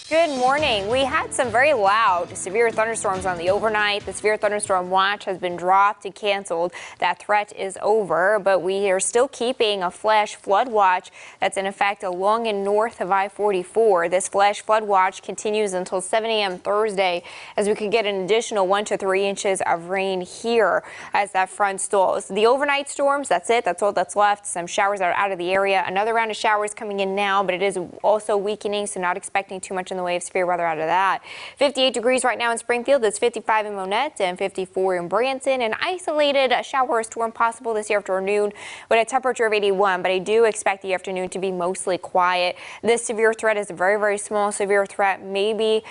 Good morning. We had some very loud, severe thunderstorms on the overnight. The severe thunderstorm watch has been dropped and canceled. That threat is over, but we are still keeping a flash flood watch that's in effect along and north of I-44. This flash flood watch continues until 7 a.m. Thursday, as we could get an additional 1 to 3 inches of rain here as that front stalls. The overnight storms, that's it. That's all that's left. Some showers are out of the area. Another round of showers coming in now, but it is also weakening, so not expecting too much in the way of severe weather out of that. 58 degrees right now in Springfield. It's 55 in Monette and 54 in Branson. An isolated shower or storm possible this afternoon with a temperature of 81, but I do expect the afternoon to be mostly quiet. This severe threat is a very, very small severe threat, maybe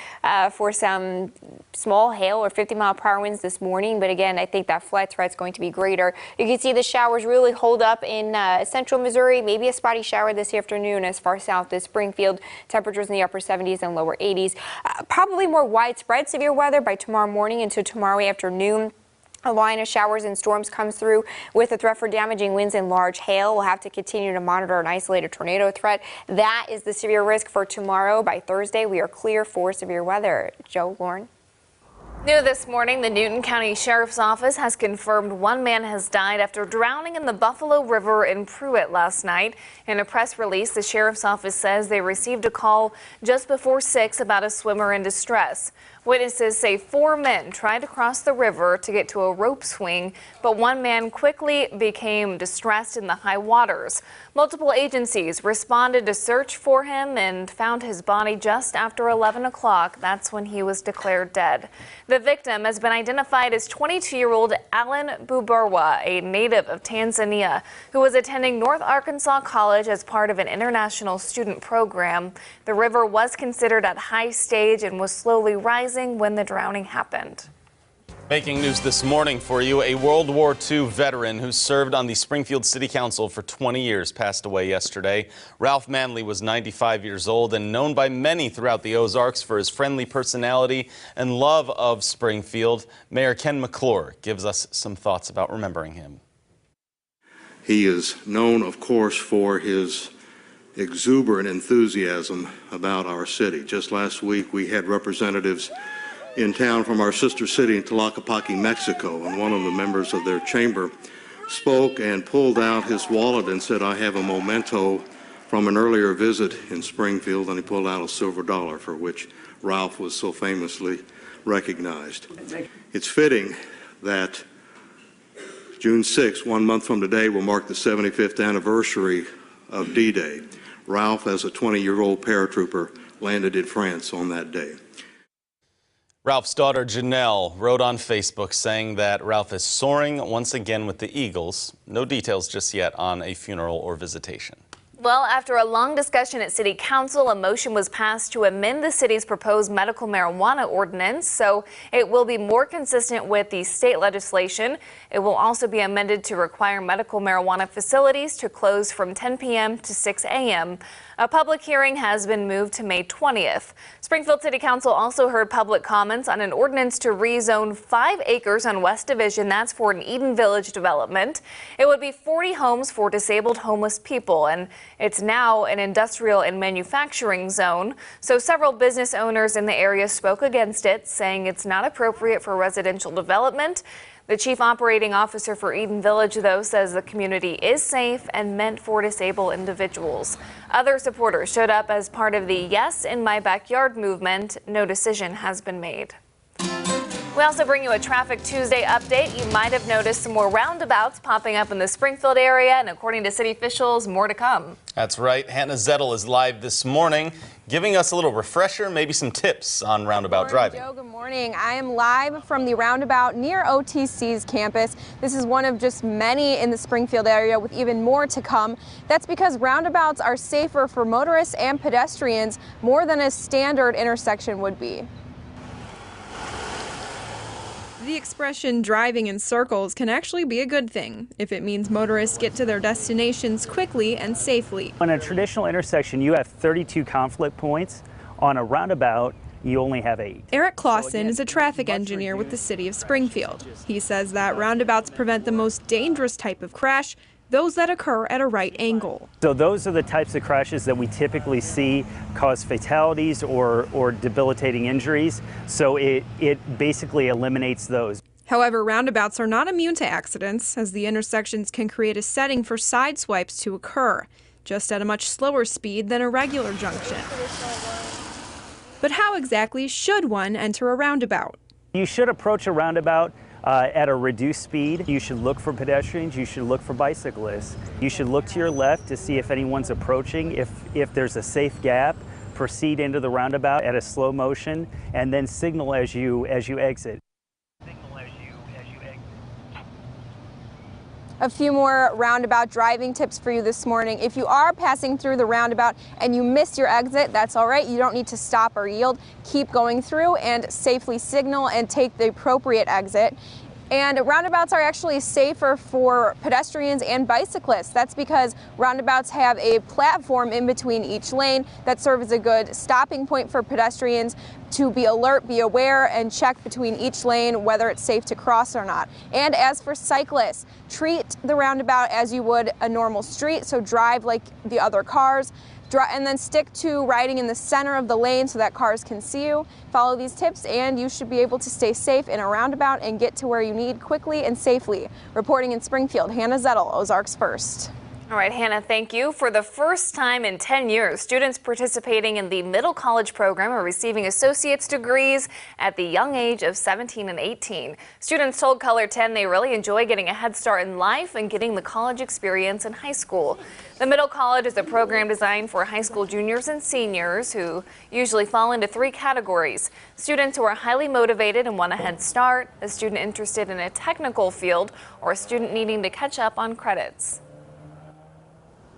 for some small hail or 50-mile-per-hour winds this morning, but again, I think that flood threat is going to be greater. You can see the showers really hold up in central Missouri, maybe a spotty shower this afternoon as far south as Springfield. Temperatures in the upper 70s and lower 80s. Probably more widespread severe weather by tomorrow morning into tomorrow afternoon. A line of showers and storms comes through with a threat for damaging winds and large hail. We'll have to continue to monitor an isolated tornado threat. That is the severe risk for tomorrow. By Thursday, we are clear for severe weather. Joe, Lauren. New this morning, the Newton County Sheriff's Office has confirmed one man has died after drowning in the Buffalo River in Pruitt last night. In a press release, the Sheriff's Office says they received a call just before 6 about a swimmer in distress. Witnesses say 4 men tried to cross the river to get to a rope swing, but one man quickly became distressed in the high waters. Multiple agencies responded to search for him and found his body just after 11 o'clock. That's when he was declared dead. The victim has been identified as 22-year-old Alan Buburwa, a native of Tanzania, who was attending North Arkansas College as part of an international student program. The river was considered at high stage and was slowly rising when the drowning happened. Making news this morning for you, a World War II veteran who served on the Springfield City Council for 20 years passed away yesterday. Ralph Manley was 95 years old and known by many throughout the Ozarks for his friendly personality and love of Springfield. Mayor Ken McClure gives us some thoughts about remembering him. He is known, of course, for his exuberant enthusiasm about our city. Just last week, we had representatives in town from our sister city in Tlaquepaque, Mexico, and one of the members of their chamber spoke and pulled out his wallet and said, "I have a memento from an earlier visit in Springfield," and he pulled out a silver dollar for which Ralph was so famously recognized. It's fitting that June 6, 1 month from today, will mark the 75th anniversary of D-Day. Ralph, as a 20-year-old paratrooper, landed in France on that day. Ralph's daughter Janelle wrote on Facebook saying that Ralph is soaring once again with the Eagles. No details just yet on a funeral or visitation. Well, after a long discussion at City Council, a motion was passed to amend the city's proposed medical marijuana ordinance so it will be more consistent with the state legislation. It will also be amended to require medical marijuana facilities to close from 10 p.m. to 6 a.m. A public hearing has been moved to May 20th. Springfield City Council also heard public comments on an ordinance to rezone 5 acres on West Division. That's for an Eden Village development. It would be 40 homes for disabled homeless people, and it's now an industrial and manufacturing zone. So several business owners in the area spoke against it, saying it's not appropriate for residential development. The chief operating officer for Eden Village, though, says the community is safe and meant for disabled individuals. Other supporters showed up as part of the Yes in My Backyard movement. No decision has been made. We also bring you a Traffic Tuesday update. You might have noticed some more roundabouts popping up in the Springfield area, and according to city officials, more to come. That's right. Hannah Zettel is live this morning, giving us a little refresher, maybe some tips on roundabout driving. Joe, good morning. I am live from the roundabout near OTC's campus. This is one of just many in the Springfield area with even more to come. That's because roundabouts are safer for motorists and pedestrians more than a standard intersection would be. The expression driving in circles can actually be a good thing if it means motorists get to their destinations quickly and safely. On a traditional intersection, you have 32 conflict points. On a roundabout, you only have 8. Eric Clausen is a traffic engineer with the city of Springfield. He says that roundabouts prevent the most dangerous type of crash, those that occur at a right angle. So those are the types of crashes that we typically see cause fatalities or debilitating injuries. So it basically eliminates those. However, roundabouts are not immune to accidents, as the intersections can create a setting for side swipes to occur, just at a much slower speed than a regular junction. But how exactly should one enter a roundabout? You should approach a roundabout at a reduced speed. You should look for pedestrians. You should look for bicyclists. You should look to your left to see if anyone's approaching. If there's a safe gap, proceed into the roundabout at a slow motion, and then signal as you exit. A few more roundabout driving tips for you this morning. If you are passing through the roundabout and you miss your exit, that's all right. You don't need to stop or yield. Keep going through and safely signal and take the appropriate exit. And roundabouts are actually safer for pedestrians and bicyclists. That's because roundabouts have a platform in between each lane that serves as a good stopping point for pedestrians to be alert, be aware, and check between each lane whether it's safe to cross or not. And as for cyclists, treat the roundabout as you would a normal street, so drive like the other cars. And then stick to riding in the center of the lane so that cars can see you. Follow these tips and you should be able to stay safe in a roundabout and get to where you need quickly and safely. Reporting in Springfield, Hannah Zettel, Ozarks First. All right, Hannah, thank you. For the first time in 10 years, students participating in the middle college program are receiving associate's degrees at the young age of 17 and 18. Students told Color 10 they really enjoy getting a head start in life and getting the college experience in high school. The middle college is a program designed for high school juniors and seniors who usually fall into 3 categories: students who are highly motivated and want a head start, a student interested in a technical field, or a student needing to catch up on credits.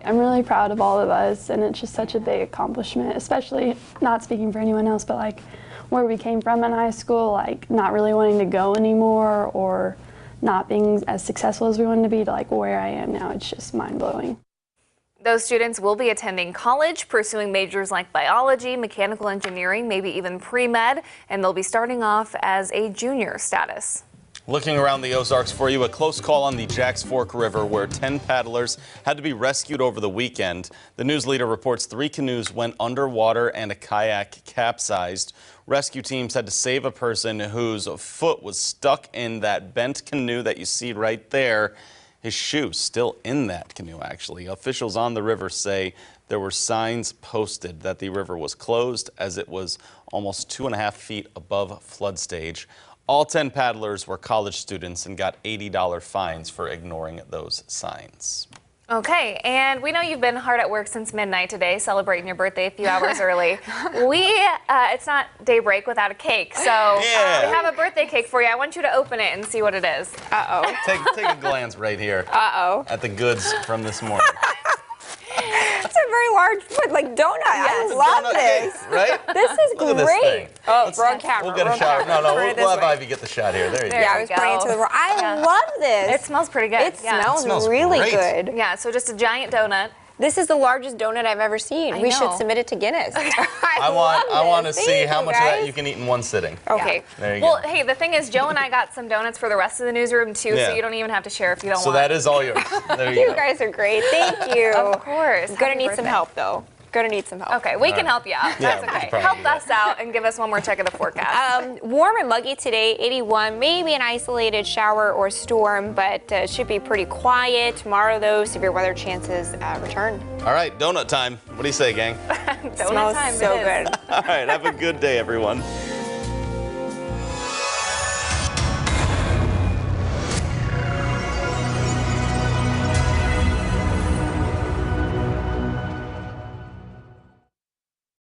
I'm really proud of all of us, and it's just such a big accomplishment, especially, not speaking for anyone else, but like where we came from in high school, like not really wanting to go anymore or not being as successful as we wanted to be, to like where I am now. It's just mind-blowing. Those students will be attending college, pursuing majors like biology, mechanical engineering, maybe even pre-med, and they'll be starting off as a junior status. Looking around the Ozarks for you, a close call on the Jacks Fork River where 10 paddlers had to be rescued over the weekend. The news leader reports 3 canoes went underwater and a kayak capsized. Rescue teams had to save a person whose foot was stuck in that bent canoe that you see right there. His shoe still in that canoe, actually. Officials on the river say there were signs posted that the river was closed as it was almost 2.5 feet above flood stage. All 10 paddlers were college students and got $80 fines for ignoring those signs. Okay, and we know you've been hard at work since midnight today, celebrating your birthday a few hours early. It's not daybreak without a cake, so we have a birthday cake for you. I want you to open it and see what it is. Uh-oh. Take a glance right here at the goods from this morning. It's a very large foot, like donut. I love this. Cake, right? This is Look great. Oh, wrong camera. We'll get a shot. No, we'll have Ivy get the shot here. There you go. Yeah, I was pointing to the wrong. I love this. It smells pretty good. It smells really great. good. Yeah, so just a giant donut. This is the largest donut I've ever seen. We should submit it to Guinness. I want to see how much of that you can eat in one sitting. Okay. Yeah. There you go. Well, go. hey, the thing is, Joe and I got some donuts for the rest of the newsroom too, so you don't even have to share if you don't want. So that is all yours. There you You go. guys are great. Thank you. Of course. Gonna need some help though. Gonna need some help. Okay, we can help you out. Yeah, That's we can okay. probably Help do that. us out and give us one more check of the forecast. Warm and muggy today, 81, maybe an isolated shower or storm, but it should be pretty quiet. Tomorrow, though, severe weather chances return. All right, donut time. What do you say, gang? Donut Smells time, so it is. good. All right, have a good day, everyone.